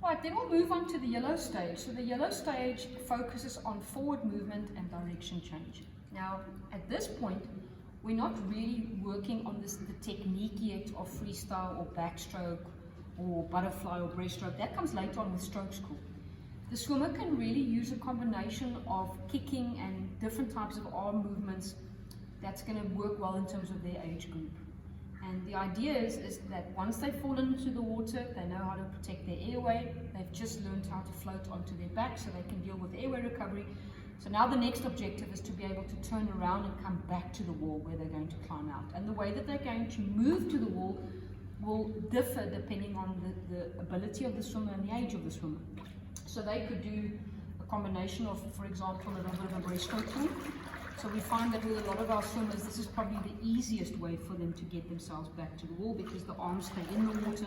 Right, then we'll move on to the yellow stage. So the yellow stage focuses on forward movement and direction change. Now, at this point, we're not really working on the technique yet of freestyle or backstroke or butterfly or breaststroke. That comes later on with stroke school. The swimmer can really use a combination of kicking and different types of arm movements that's going to work well in terms of their age group. And the idea is that once they fall into the water, they know how to protect their airway. They've just learned how to float onto their back so they can deal with airway recovery. So now the next objective is to be able to turn around and come back to the wall where they're going to climb out. And the way that they're going to move to the wall will differ depending on the ability of the swimmer and the age of the swimmer. So they could do a combination of, for example, a little bit of a breaststroke tool. So we find that with a lot of our swimmers, this is probably the easiest way for them to get themselves back to the wall because the arms stay in the water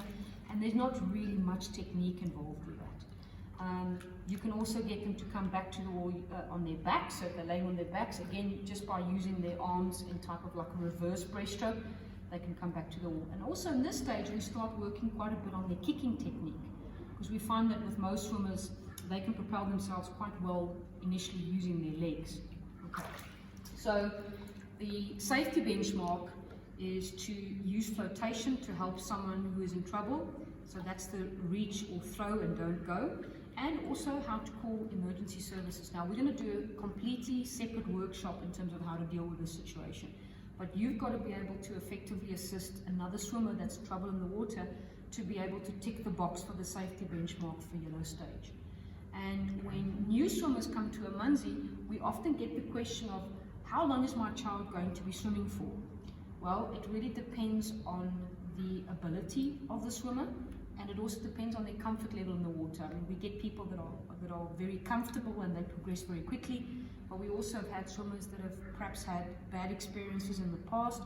and there's not really much technique involved with that. You can also get them to come back to the wall on their backs. So if they're laying on their backs, again, just by using their arms in type of like a reverse breaststroke, they can come back to the wall. And also in this stage, we start working quite a bit on their kicking technique because we find that with most swimmers, they can propel themselves quite well initially using their legs. Okay. So the safety benchmark is to use flotation to help someone who is in trouble. So that's the reach or throw and don't go. And also how to call emergency services. Now we're going to do a completely separate workshop in terms of how to deal with this situation. But you've got to be able to effectively assist another swimmer that's in trouble in the water to be able to tick the box for the safety benchmark for yellow stage. And when new swimmers come to Amanzi, we often get the question of, how long is my child going to be swimming for? Well, it really depends on the ability of the swimmer, and it also depends on their comfort level in the water. I mean, we get people that are very comfortable and they progress very quickly, but we also have had swimmers that have perhaps had bad experiences in the past,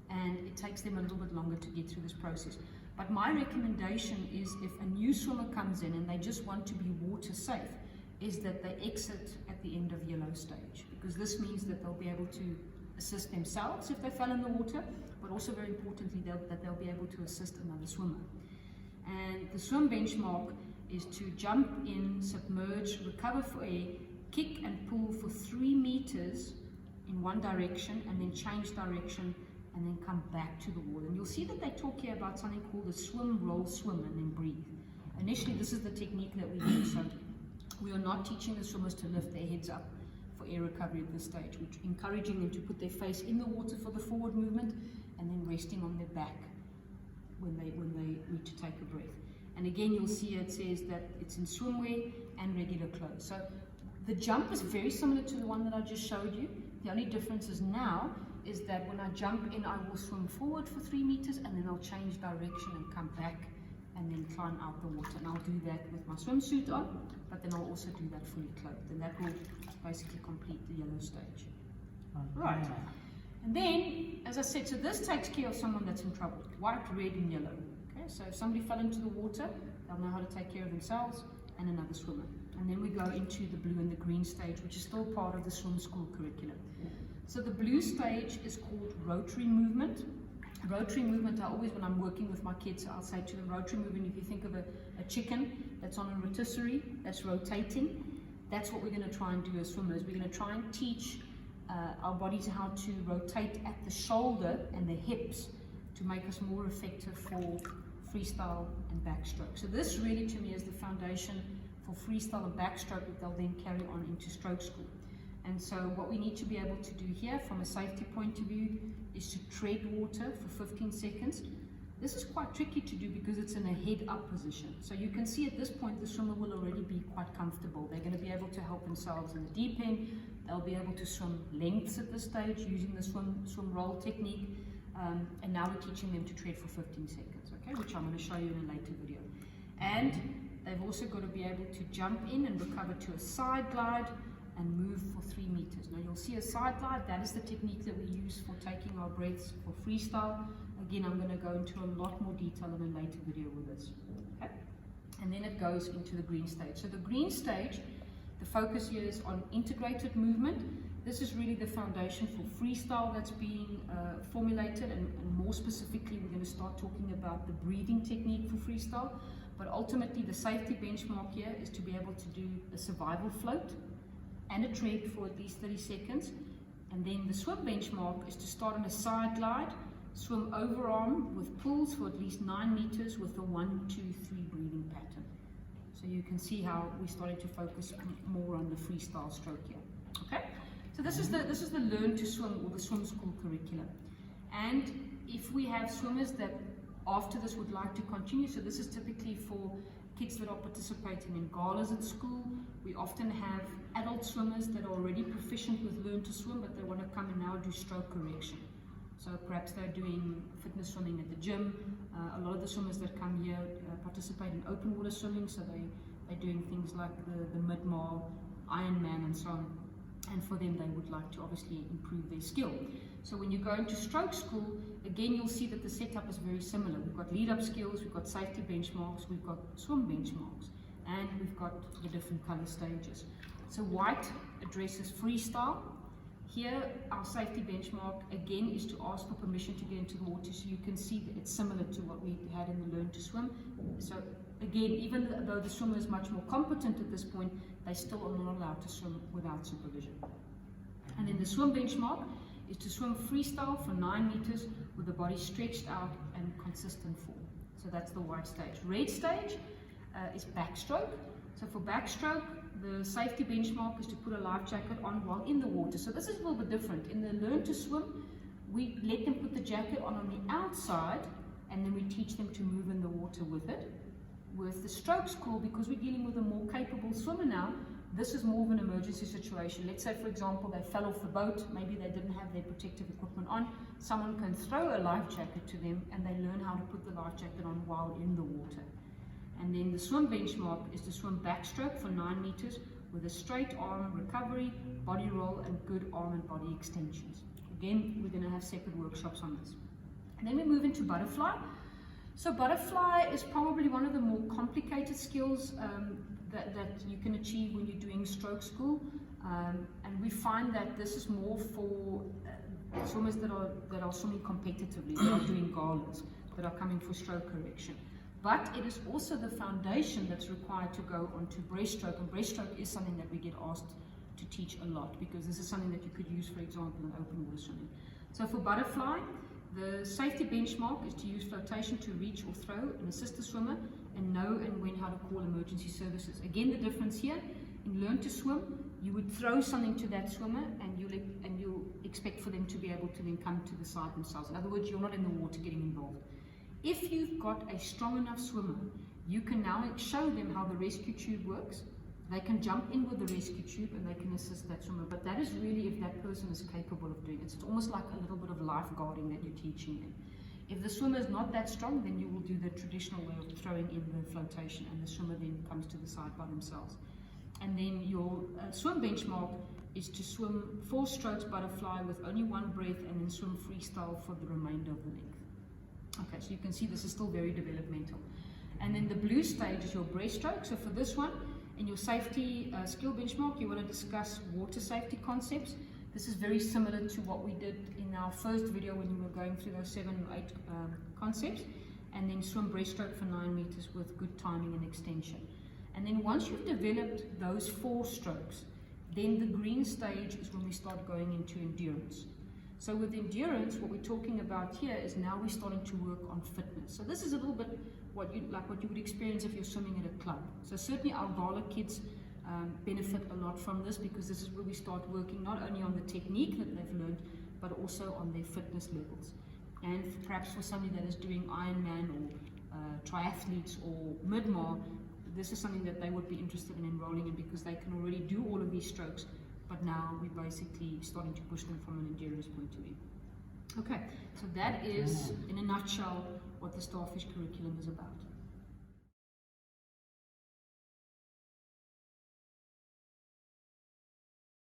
and it takes them a little bit longer to get through this process. But my recommendation is if a new swimmer comes in and they just want to be water safe, is that they exit at the end of yellow stage, because this means that they'll be able to assist themselves if they fell in the water, but also very importantly that they'll be able to assist another swimmer. And the swim benchmark is to jump in, submerge, recover for air, kick and pull for 3 meters in one direction and then change direction and then come back to the wall. And you'll see that they talk here about something called a swim, roll, swim, and then breathe. Initially, this is the technique that we use. So we are not teaching the swimmers to lift their heads up for air recovery at this stage. We're encouraging them to put their face in the water for the forward movement and then resting on their back when they need to take a breath. And again, you'll see it says that it's in swimwear and regular clothes. So the jump is very similar to the one that I just showed you. The only difference is now is that when I jump in, I will swim forward for 3 meters and then I'll change direction and come back and then climb out the water. And I'll do that with my swimsuit on, but then I'll also do that fully clothed. And that will basically complete the yellow stage. Right. And then, as I said, so this takes care of someone that's in trouble. White, red, and yellow. Okay, so if somebody fell into the water, they'll know how to take care of themselves and another swimmer. And then we go into the blue and the green stage, which is still part of the swim school curriculum. So the blue stage is called rotary movement. Rotary movement, I always, when I'm working with my kids, I'll say to them, rotary movement, if you think of a chicken that's on a rotisserie, that's rotating, that's what we're going to try and do as swimmers. We're going to try and teach our bodies how to rotate at the shoulder and the hips to make us more effective for freestyle and backstroke. So this really to me is the foundation for freestyle and backstroke that they'll then carry on into stroke school. And so what we need to be able to do here from a safety point of view is to tread water for 15 seconds. This is quite tricky to do because it's in a head up position. So you can see at this point the swimmer will already be quite comfortable. They're going to be able to help themselves in the deep end. They'll be able to swim lengths at this stage using the swim roll technique. And now we're teaching them to tread for 15 seconds, okay, which I'm going to show you in a later video. And they've also got to be able to jump in and recover to a side glide and move for 3 meters. Now you'll see a side glide, that is the technique that we use for taking our breaths for freestyle. Again, I'm going to go into a lot more detail in a later video with this. Okay? And then it goes into the green stage. So the green stage, the focus here is on integrated movement. This is really the foundation for freestyle that's being formulated, and more specifically we're going to start talking about the breathing technique for freestyle. But ultimately the safety benchmark here is to be able to do a survival float and a tread for at least 30 seconds. And then the swim benchmark is to start on a side glide, swim overarm with pulls for at least 9 meters with a 1, 2, 3 breathing pattern. So you can see how we started to focus more on the freestyle stroke here. Okay, so this is the learn to swim or the swim school curriculum. And if we have swimmers that after this would like to continue, so this is typically for kids that are participating in galas at school. We often have adult swimmers that are already proficient with learn to swim, but they want to come and now do stroke correction. So perhaps they're doing fitness swimming at the gym. A lot of the swimmers that come here participate in open water swimming, so they're doing things like the mid-mile, Ironman and so on. And for them, they would like to obviously improve their skill. So when you go into stroke school, again, you'll see that the setup is very similar. We've got lead-up skills, we've got safety benchmarks, we've got swim benchmarks, and we've got the different color stages. So white addresses freestyle. Here, our safety benchmark, again, is to ask for permission to get into the water, so you can see that it's similar to what we had in the Learn to Swim. So again, even though the swimmer is much more competent at this point, they still are not allowed to swim without supervision. And then the swim benchmark is to swim freestyle for 9 meters with the body stretched out and consistent form. So that's the white stage. Red stage is backstroke. So for backstroke, the safety benchmark is to put a life jacket on while in the water. So this is a little bit different. In the Learn to Swim, we let them put the jacket on the outside, and then we teach them to move in the water with it. With the stroke school, because we're dealing with a more capable swimmer now, this is more of an emergency situation. Let's say, for example, they fell off the boat, maybe they didn't have their protective equipment on. Someone can throw a life jacket to them, and they learn how to put the life jacket on while in the water. And then the swim benchmark is to swim backstroke for 9 meters with a straight arm recovery, body roll, and good arm and body extensions. Again, we're going to have separate workshops on this. And then we move into butterfly. So butterfly is probably one of the more complicated skills that you can achieve when you're doing stroke school. And we find that this is more for swimmers that are swimming competitively, that are doing galas, that are coming for stroke correction. But it is also the foundation that's required to go onto breaststroke, and breaststroke is something that we get asked to teach a lot, because this is something that you could use, for example, in open water swimming. So for butterfly, the safety benchmark is to use flotation to reach or throw and assist the swimmer, and know and when how to call emergency services. Again, the difference here, in Learn to Swim, you would throw something to that swimmer, and you'll expect for them to be able to then come to the side themselves. In other words, you're not in the water getting involved. If you've got a strong enough swimmer, you can now show them how the rescue tube works. They can jump in with the rescue tube and they can assist that swimmer. But that is really if that person is capable of doing it. It's almost like a little bit of lifeguarding that you're teaching them. If the swimmer is not that strong, then you will do the traditional way of throwing in the flotation, and the swimmer then comes to the side by themselves. And then your swim benchmark is to swim 4 strokes butterfly with only 1 breath, and then swim freestyle for the remainder of the length. Okay, so you can see this is still very developmental. And then the blue stage is your breaststroke. So for this one, in your safety skill benchmark, you want to discuss water safety concepts. This is very similar to what we did in our first video when we were going through those 7 or 8 concepts. And then swim breaststroke for 9 meters with good timing and extension. And then once you've developed those 4 strokes, then the green stage is when we start going into endurance. So with endurance, what we're talking about here is now we're starting to work on fitness. So this is a little bit what you would experience if you're swimming at a club. So certainly our gala kids benefit a lot from this, because this is where we start working not only on the technique that they've learned, but also on their fitness levels. And perhaps for somebody that is doing Ironman or triathletes or mid-mar, this is something that they would be interested in enrolling in, because they can already do all of these strokes. But now we're basically starting to push them from an endurance point of view. Okay, so that is, in a nutshell, what the Starfish curriculum is about.